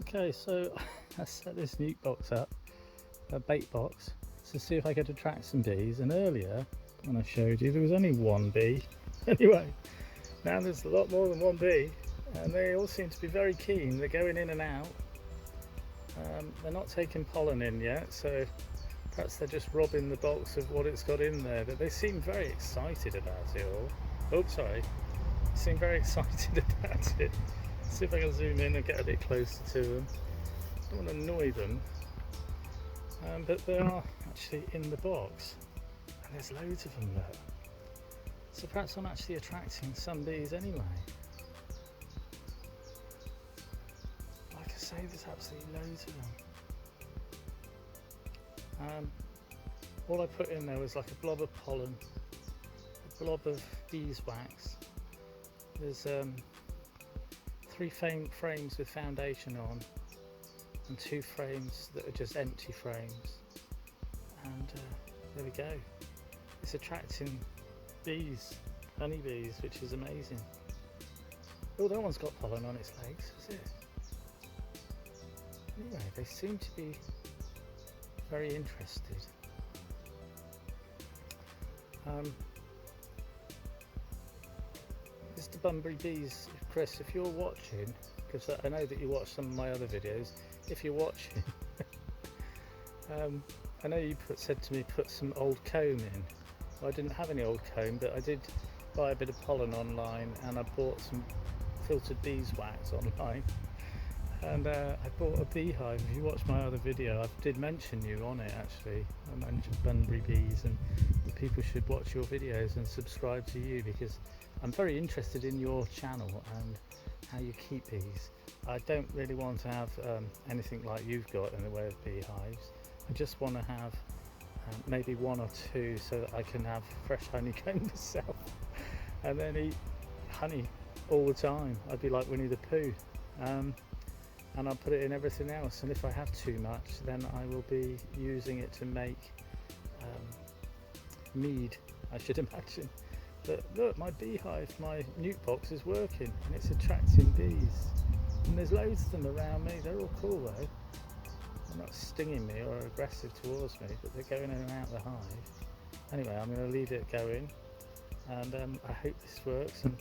Okay, so I set this nuke box up, a bait box, to see if I could attract some bees. And earlier, when I showed you, there was only one bee. Anyway, now there's a lot more than one bee, and they all seem to be very keen. They're going in and out. They're not taking pollen in yet, so perhaps they're just robbing the box of what it's got in there. But they seem very excited about it all. Oh, sorry. They seem very excited about it. See if I can zoom in and get a bit closer to them. I don't want to annoy them, but they are actually in the box, and there's loads of them there. So perhaps I'm actually attracting some bees anyway. Like I say, there's absolutely loads of them. All I put in there was like a blob of pollen, a blob of beeswax. There's 3 frames with foundation on, and 2 frames that are just empty frames, and there we go. It's attracting bees, honeybees, which is amazing. Oh, that one's got pollen on its legs, is it? Anyway, they seem to be very interested. Mr. Bunbury Bees, Chris, if you're watching, because I know that you watch some of my other videos, if you're watching, I know you said to me put some old comb in. Well, I didn't have any old comb, but I did buy a bit of pollen online, and I bought some filtered beeswax online, and I bought a beehive. If you watch my other video, I did mention you on it actually. I mentioned Bunbury Bees, and people should watch your videos and subscribe to you, because I'm very interested in your channel and how you keep bees. I don't really want to have anything like you've got in the way of beehives. I just want to have maybe 1 or 2 so that I can have fresh honeycomb myself and then eat honey all the time. I'd be like Winnie the Pooh, and I'll put it in everything else, and if I have too much then I will be using it to make mead, I should imagine. But look, my beehive, my nuke box is working, and it's attracting bees, and there's loads of them around me. They're all cool though. They're not stinging me or aggressive towards me, but they're going in and out of the hive. Anyway, I'm going to leave it going, and I hope this works. And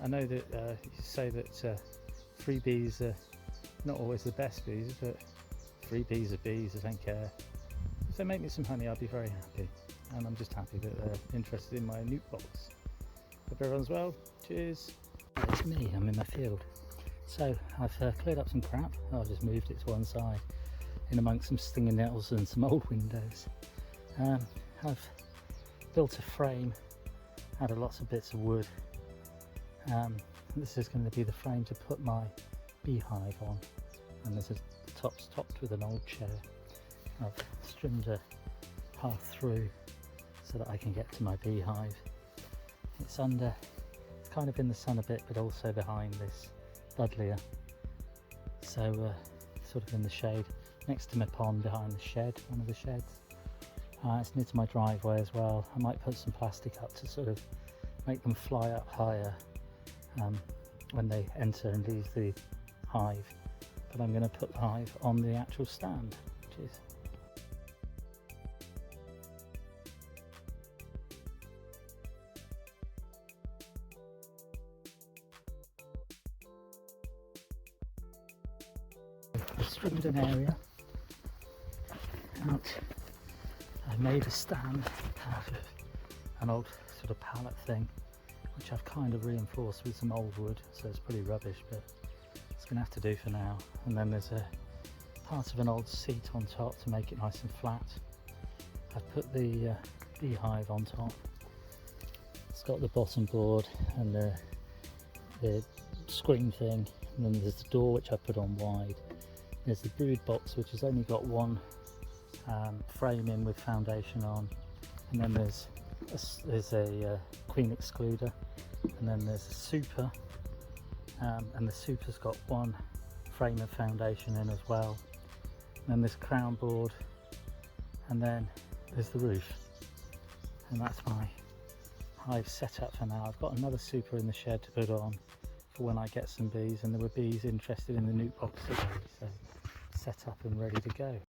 I know that you say that free bees are not always the best bees, but free bees are bees. I don't care. If they make me some honey, I'll be very happy, and I'm just happy that they're interested in my nuke box. Hope everyone's well. Cheers. It's me, I'm in my field. So I've cleared up some crap. I've just moved it to one side in amongst some stinging nettles and some old windows. I've built a frame out of lots of bits of wood. This is going to be the frame to put my beehive on, and this is the top's topped with an old chair. I've trimmed a path through so that I can get to my beehive. It's kind of in the sun a bit, but also behind this buddleia, so sort of in the shade next to my pond behind the shed, one of the sheds. It's near to my driveway as well. I might put some plastic up to sort of make them fly up higher when they enter and leave the hive, but I'm going to put the hive on the actual stand, which is trimmed an area out. I made a stand out of an old sort of pallet thing, which I've kind of reinforced with some old wood, so it's pretty rubbish, but it's going to have to do for now. And then there's a part of an old seat on top to make it nice and flat. I've put the beehive on top. It's got the bottom board and the screen thing, and then there's the door which I put on wide. There's the brood box, which has only got 1 frame in with foundation on, and then there's a queen excluder, and then there's a super, and the super's got 1 frame of foundation in as well. And then there's crown board, and then there's the roof, and that's my hive set up for now. I've got another super in the shed to put on for when I get some bees, and there were bees interested in the nuke box today, so set up and ready to go.